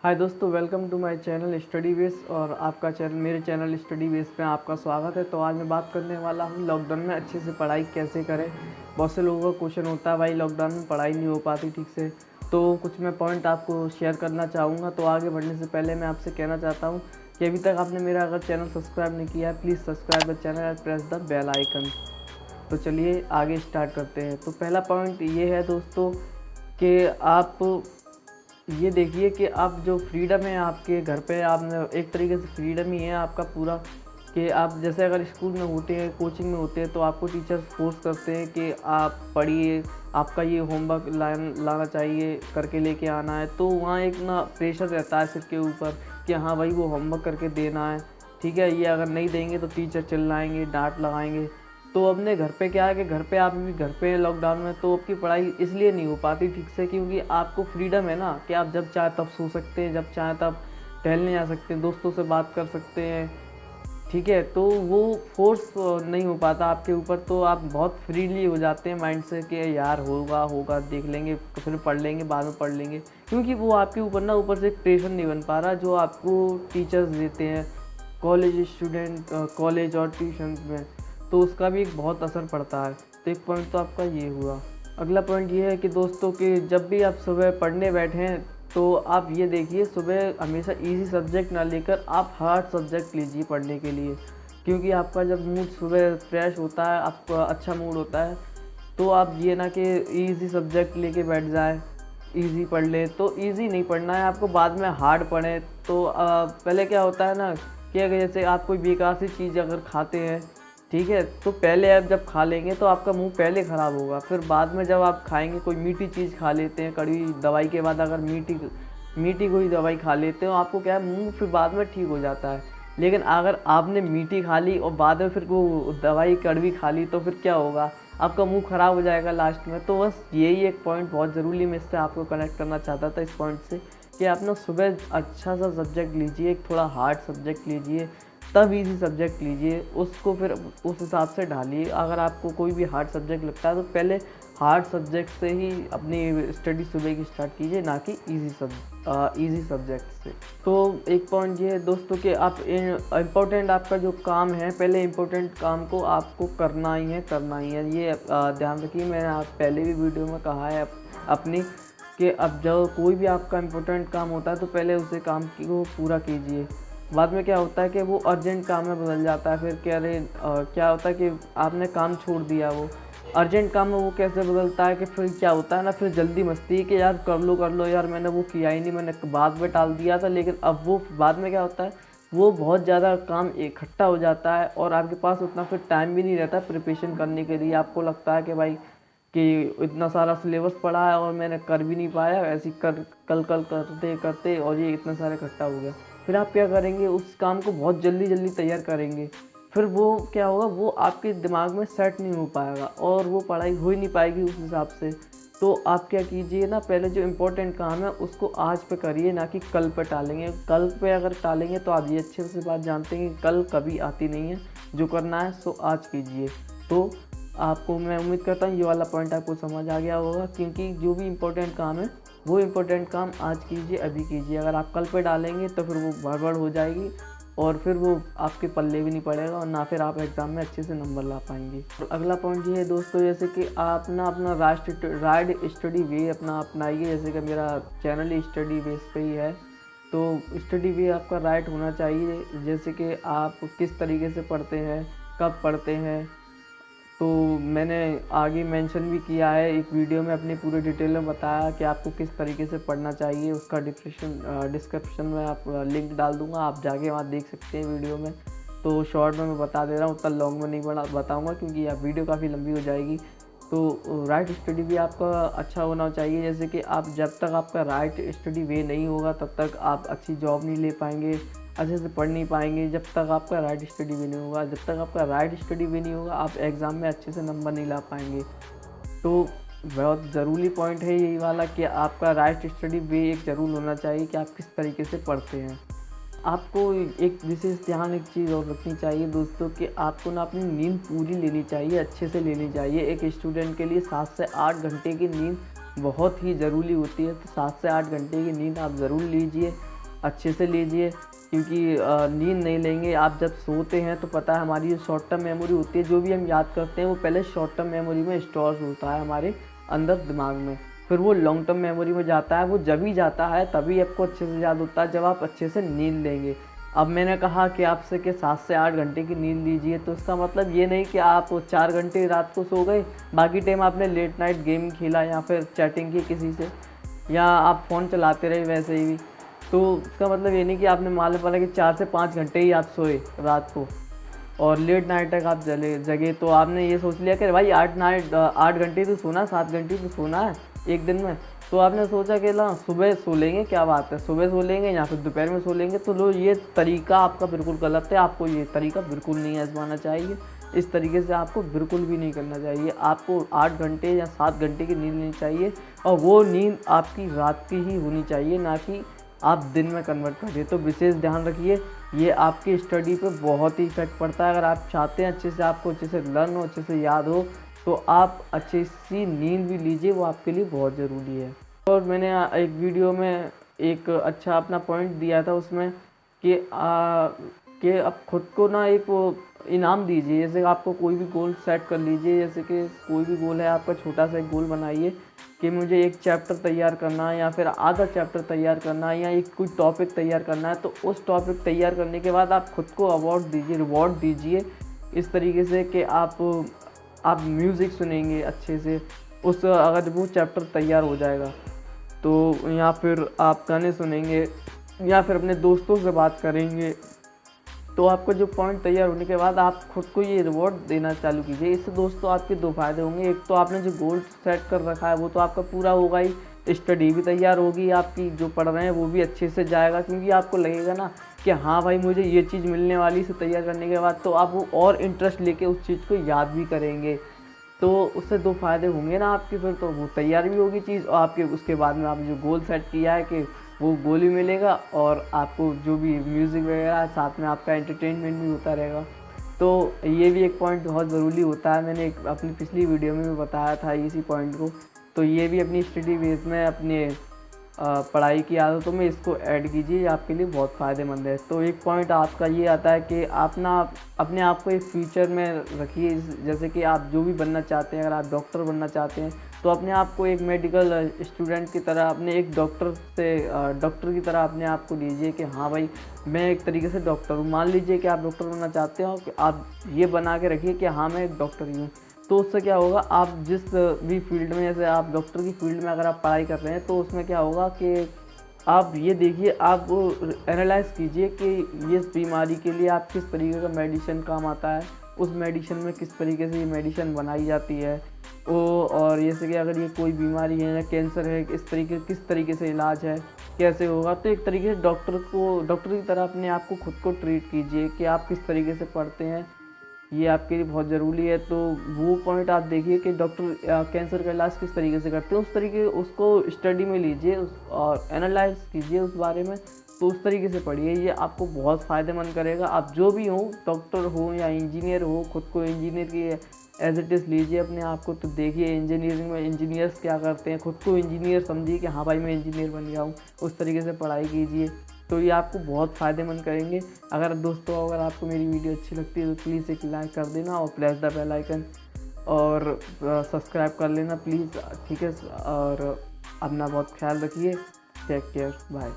हाय दोस्तों, welcome to my channel study base. और आपका चैनल मेरे चैनल स्टडी बेस पे आपका स्वागत है। तो आज मैं बात करने वाला हूँ लॉकडाउन में अच्छे से पढ़ाई कैसे करें। बहुत से लोगों का क्वेश्चन होता है भाई लॉकडाउन में पढ़ाई नहीं हो पाती ठीक से। तो कुछ मैं पॉइंट आपको शेयर करना चाहूँगा। तो आगे बढ़ने से पहले मैं आपसे कहना चाहता हूँ कि अभी तक आपने मेरा अगर चैनल सब्सक्राइब नहीं किया है, please subscribe the channel and press the bell icon. तो चलिए आगे स्टार्ट करते हैं। तो पहला पॉइंट ये है दोस्तों कि आप ये देखिए कि आप जो फ्रीडम है आपके घर पे, आपने एक तरीके से फ्रीडम ही है आपका पूरा। कि आप जैसे अगर स्कूल में होते हैं, कोचिंग में होते हैं, तो आपको टीचर्स फोर्स करते हैं कि आप पढ़िए, आपका ये होमवर्क लाना चाहिए, करके लेके आना है। तो वहाँ एक ना प्रेशर रहता है सिर के ऊपर कि हाँ भाई वो होमवर्क करके देना है, ठीक है। ये अगर नहीं देंगे तो टीचर चिल्लाएंगे, डांट लगाएंगे। तो अपने घर पे क्या है कि घर पे आप भी घर पे हैं लॉकडाउन में, तो आपकी पढ़ाई इसलिए नहीं हो पाती ठीक से क्योंकि आपको फ्रीडम है ना कि आप जब चाहे तब सो सकते हैं, जब चाहे तब टहलने जा सकते हैं, दोस्तों से बात कर सकते हैं, ठीक है। तो वो फोर्स नहीं हो पाता आपके ऊपर। तो आप बहुत फ्रीली हो जाते हैं माइंड से कि यार होगा होगा देख लेंगे, फिर पढ़ लेंगे, बाद में पढ़ लेंगे। क्योंकि वो आपके ऊपर ना ऊपर से एक प्रेशर नहीं बन पा रहा जो आपको टीचर्स देते हैं कॉलेज स्टूडेंट, कॉलेज और ट्यूशन में। तो उसका भी एक बहुत असर पड़ता है। तो एक पॉइंट तो आपका ये हुआ। अगला पॉइंट ये है कि दोस्तों कि जब भी आप सुबह पढ़ने बैठें तो आप ये देखिए सुबह हमेशा इजी सब्जेक्ट ना लेकर आप हार्ड सब्जेक्ट लीजिए पढ़ने के लिए। क्योंकि आपका जब मूड सुबह फ्रेश होता है, आपका अच्छा मूड होता है, तो आप ये ना कि इजी सब्जेक्ट लेके बैठ जाए, इजी पढ़ ले। तो इजी नहीं पढ़ना है आपको, बाद में हार्ड पढ़ें। तो पहले क्या होता है ना कि अगर जैसे आप कोई बेकार सी चीज़ अगर खाते हैं, ठीक है, तो पहले आप जब खा लेंगे तो आपका मुंह पहले ख़राब होगा। फिर बाद में जब आप खाएंगे, कोई मीठी चीज़ खा लेते हैं, कड़वी दवाई के बाद अगर मीठी कोई दवाई खा लेते हो, आपको क्या है मुंह फिर बाद में ठीक हो जाता है। लेकिन अगर आपने मीठी खा ली और बाद में फिर वो दवाई कड़वी खा ली तो फिर क्या होगा, आपका मुंह ख़राब हो जाएगा लास्ट में। तो बस यही एक पॉइंट बहुत ज़रूरी, मैं इससे आपको कनेक्ट करना चाहता था इस पॉइंट से कि आप ना सुबह अच्छा सा सब्जेक्ट लीजिए, एक थोड़ा हार्ड सब्जेक्ट लीजिए, तब इजी सब्जेक्ट लीजिए, उसको फिर उस हिसाब से ढालिए। अगर आपको कोई भी हार्ड सब्जेक्ट लगता है तो पहले हार्ड सब्जेक्ट से ही अपनी स्टडी सुबह की स्टार्ट कीजिए, ना कि इजी सब्जेक्ट से। तो एक पॉइंट ये है दोस्तों कि आप इम्पोर्टेंट आपका जो काम है, पहले इम्पोर्टेंट काम को आपको करना ही है, करना ही है। ये ध्यान रखिए, मैंने आप पहले भी वीडियो में कहा है अपनी कि अब जब कोई भी आपका इम्पोर्टेंट काम होता है तो पहले उसे काम को पूरा कीजिए। बाद में क्या होता है कि वो अर्जेंट काम में बदल जाता है। फिर क्या होता है कि आपने काम छोड़ दिया, वो अर्जेंट काम में वो कैसे बदलता है कि फिर क्या होता है ना, फिर जल्दी मस्ती कि यार कर लो यार, मैंने वो किया ही नहीं, मैंने बाद में टाल दिया था। लेकिन अब वो बाद में क्या होता है, वो बहुत ज़्यादा काम इकट्ठा हो जाता है और आपके पास उतना फिर टाइम भी नहीं रहता प्रिपरेशन करने के लिए। आपको लगता है कि भाई कि इतना सारा सिलेबस पढ़ा है और मैंने कर भी नहीं पाया, ऐसे कल करते करते और ये इतना सारा इकट्ठा हो गया। फिर आप क्या करेंगे, उस काम को बहुत जल्दी जल्दी तैयार करेंगे। फिर वो क्या होगा, वो आपके दिमाग में सेट नहीं हो पाएगा और वो पढ़ाई हो ही नहीं पाएगी उस हिसाब से। तो आप क्या कीजिए ना, पहले जो इम्पोर्टेंट काम है उसको आज पे करिए, ना कि कल पे टालेंगे। कल पे अगर टालेंगे तो आप ये अच्छे से बात जानते हैं कि कल कभी आती नहीं है। जो करना है सो आज कीजिए। तो आपको मैं उम्मीद करता हूँ ये वाला पॉइंट आपको समझ आ गया होगा, क्योंकि जो भी इम्पोर्टेंट काम है वो इम्पोर्टेंट काम आज कीजिए, अभी कीजिए। अगर आप कल पे डालेंगे तो फिर वो गड़बड़ हो जाएगी और फिर वो आपके पल्ले भी नहीं पड़ेगा और ना फिर आप एग्ज़ाम में अच्छे से नंबर ला पाएंगे। और अगला पॉइंट ये है दोस्तों, जैसे कि आप ना अपना राइट स्टडी वे अपना अपनाइए। जैसे कि मेरा चैनल ही स्टडी बेस पे ही है, तो स्टडी वे आपका राइट होना चाहिए। जैसे कि आप किस तरीके से पढ़ते हैं, कब पढ़ते हैं, तो मैंने आगे मेंशन भी किया है एक वीडियो में, अपनी पूरी डिटेल में बताया कि आपको किस तरीके से पढ़ना चाहिए। उसका डिस्क्रिप्शन में आप लिंक डाल दूंगा, आप जाके वहाँ देख सकते हैं वीडियो में। तो शॉर्ट में मैं बता दे रहा हूँ, उतना लॉन्ग में नहीं बताऊँगा क्योंकि यह वीडियो काफ़ी लंबी हो जाएगी। तो राइट स्टडी वे आपका अच्छा होना चाहिए। जैसे कि आप जब तक आपका राइट स्टडी वे नहीं होगा तब तक आप अच्छी जॉब नहीं ले पाएंगे, अच्छे से पढ़ नहीं पाएंगे। जब तक आपका राइट स्टडी वे नहीं होगा, जब तक आपका राइट स्टडी वे नहीं होगा, आप एग्ज़ाम में अच्छे से नंबर नहीं ला पाएंगे। तो बहुत ज़रूरी पॉइंट है यही वाला कि आपका राइट स्टडी वे एक ज़रूर होना चाहिए कि आप किस तरीके से पढ़ते हैं। आपको एक विशेष ध्यान एक चीज़ और रखनी चाहिए दोस्तों कि आपको ना अपनी नींद पूरी लेनी चाहिए, अच्छे से लेनी चाहिए। एक स्टूडेंट के लिए 7 से 8 घंटे की नींद बहुत ही ज़रूरी होती है। तो 7 से 8 घंटे की नींद आप ज़रूर लीजिए, अच्छे से लीजिए, क्योंकि नींद नहीं लेंगे आप जब सोते हैं तो पता है हमारी जो शॉर्ट टर्म मेमोरी होती है, जो भी हम याद करते हैं वो पहले शॉर्ट टर्म मेमोरी में स्टोर होता है हमारे अंदर दिमाग में, फिर वो लॉन्ग टर्म मेमोरी में जाता है। वो जब ही जाता है तभी आपको अच्छे से याद होता है जब आप अच्छे से नींद लेंगे। अब मैंने कहा कि आपसे कि 7 से 8 घंटे की नींद लीजिए, तो इसका मतलब ये नहीं कि आप 4 घंटे रात को सो गए, बाकी टाइम आपने लेट नाइट गेम खेला या फिर चैटिंग की किसी से, या आप फ़ोन चलाते रहे वैसे ही। तो इसका मतलब ये नहीं कि आपने मालूम पड़ा कि 4 से 5 घंटे ही आप सोए रात को और लेट नाइट तक आप जगे, तो आपने ये सोच लिया कि भाई 8 घंटे तो सोना, 7 घंटे तो सोना है एक दिन में। तो आपने सोचा कि ला सुबह सो लेंगे, क्या बात है, सुबह सो लेंगे या फिर दोपहर में सो लेंगे। तो लो, ये तरीका आपका बिल्कुल गलत है, आपको ये तरीका बिल्कुल नहीं आजमाना चाहिए। इस तरीके से आपको बिल्कुल भी नहीं करना चाहिए। आपको 8 घंटे या 7 घंटे की नींद लेनी चाहिए, और वो नींद आपकी रात की ही होनी चाहिए, ना कि आप दिन में कन्वर्ट करिए। तो विशेष ध्यान रखिए, ये आपकी स्टडी पे बहुत ही इफेक्ट पड़ता है। अगर आप चाहते हैं अच्छे से आपको अच्छे से लर्न हो, अच्छे से याद हो, तो आप अच्छी सी नींद भी लीजिए, वो आपके लिए बहुत ज़रूरी है। और मैंने एक वीडियो में एक अच्छा अपना पॉइंट दिया था उसमें कि आप खुद को ना एक वो इनाम दीजिए। जैसे आपको कोई भी गोल सेट कर लीजिए, जैसे कि कोई भी गोल है आपका, छोटा सा एक गोल बनाइए कि मुझे एक चैप्टर तैयार करना है या फिर आधा चैप्टर तैयार करना है या एक कोई टॉपिक तैयार करना है। तो उस टॉपिक तैयार करने के बाद आप खुद को अवार्ड दीजिए, रिवॉर्ड दीजिए, इस तरीके से कि आप म्यूज़िक सुनेंगे अच्छे से, उस अगर वो चैप्टर तैयार हो जाएगा तो, या फिर आप गाने सुनेंगे या फिर अपने दोस्तों से बात करेंगे। तो आपका जो पॉइंट तैयार होने के बाद आप खुद को ये रिवॉर्ड देना चालू कीजिए। इससे दोस्तों आपके दो फायदे होंगे। एक तो आपने जो गोल सेट कर रखा है वो तो आपका पूरा होगा ही, स्टडी भी तैयार होगी आपकी, जो पढ़ रहे हैं वो भी अच्छे से जाएगा, क्योंकि आपको लगेगा ना कि हाँ भाई मुझे ये चीज़ मिलने वाली। इसे तैयार करने के बाद तो आप वो और इंटरेस्ट लेके उस चीज़ को याद भी करेंगे। तो उससे दो फायदे होंगे ना आपके, फिर तो वो तैयार भी होगी चीज़, और आपके उसके बाद में आपने जो गोल सेट किया है कि वो गोल ही मिलेगा, और आपको जो भी म्यूज़िक वगैरह साथ में आपका एंटरटेनमेंट भी होता रहेगा। तो ये भी एक पॉइंट बहुत ज़रूरी होता है। मैंने अपनी पिछली वीडियो में भी बताया था इसी पॉइंट को। तो ये भी अपनी स्टडी बेस में अपने पढ़ाई की आदतों में इसको ऐड कीजिए, आपके लिए बहुत फ़ायदेमंद है। तो एक पॉइंट आपका ये आता है कि आप ना अपने आप को एक फ्यूचर में रखिए। जैसे कि आप जो भी बनना चाहते हैं, अगर आप डॉक्टर बनना चाहते हैं तो अपने आप को एक मेडिकल स्टूडेंट की तरह, अपने एक डॉक्टर की तरह अपने आप को लीजिए कि हाँ भाई मैं एक तरीके से डॉक्टर हूँ। मान लीजिए कि आप डॉक्टर बनना चाहते हो, कि आप ये बना के रखिए कि हाँ मैं एक डॉक्टर ही हूँ। तो उससे क्या होगा, आप जिस भी फील्ड में, जैसे आप डॉक्टर की फील्ड में अगर आप पढ़ाई कर रहे हैं, तो उसमें क्या होगा कि आप ये देखिए, आप एनालाइज़ कीजिए कि इस बीमारी के लिए आप किस तरीके का मेडिसिन काम आता है, उस मेडिसिन में किस तरीके से ये मेडिसिन बनाई जाती है। और जैसे कि अगर ये कोई बीमारी है या कैंसर है, किस तरीके से इलाज है, कैसे होगा। तो एक तरीके से डॉक्टर की तरह अपने आप को खुद को ट्रीट कीजिए कि आप किस तरीके से पढ़ते हैं, ये आपके लिए बहुत ज़रूरी है। तो वो पॉइंट आप देखिए कि डॉक्टर कैंसर का इलाज किस तरीके से करते हैं, उस तरीके उसको स्टडी में लीजिए और एनालाइज कीजिए उस बारे में। तो उस तरीके से पढ़िए, ये आपको बहुत फ़ायदेमंद करेगा। आप जो भी हो, डॉक्टर हो या इंजीनियर हो, खुद को इंजीनियर की एज इट इज़ लीजिए अपने आप को। तो देखिए इंजीनियरिंग में इंजीनियर्स क्या करते हैं, खुद को इंजीनियर समझिए कि हाँ भाई मैं इंजीनियर बन गया हूँ, उस तरीके से पढ़ाई कीजिए। तो ये आपको बहुत फ़ायदेमंद करेंगे। अगर दोस्तों, अगर आपको मेरी वीडियो अच्छी लगती है तो प्लीज़ एक लाइक कर देना और प्रेस द बेल आइकन, और सब्सक्राइब कर लेना प्लीज़, ठीक है। और अपना बहुत ख्याल रखिए। Take care, bye.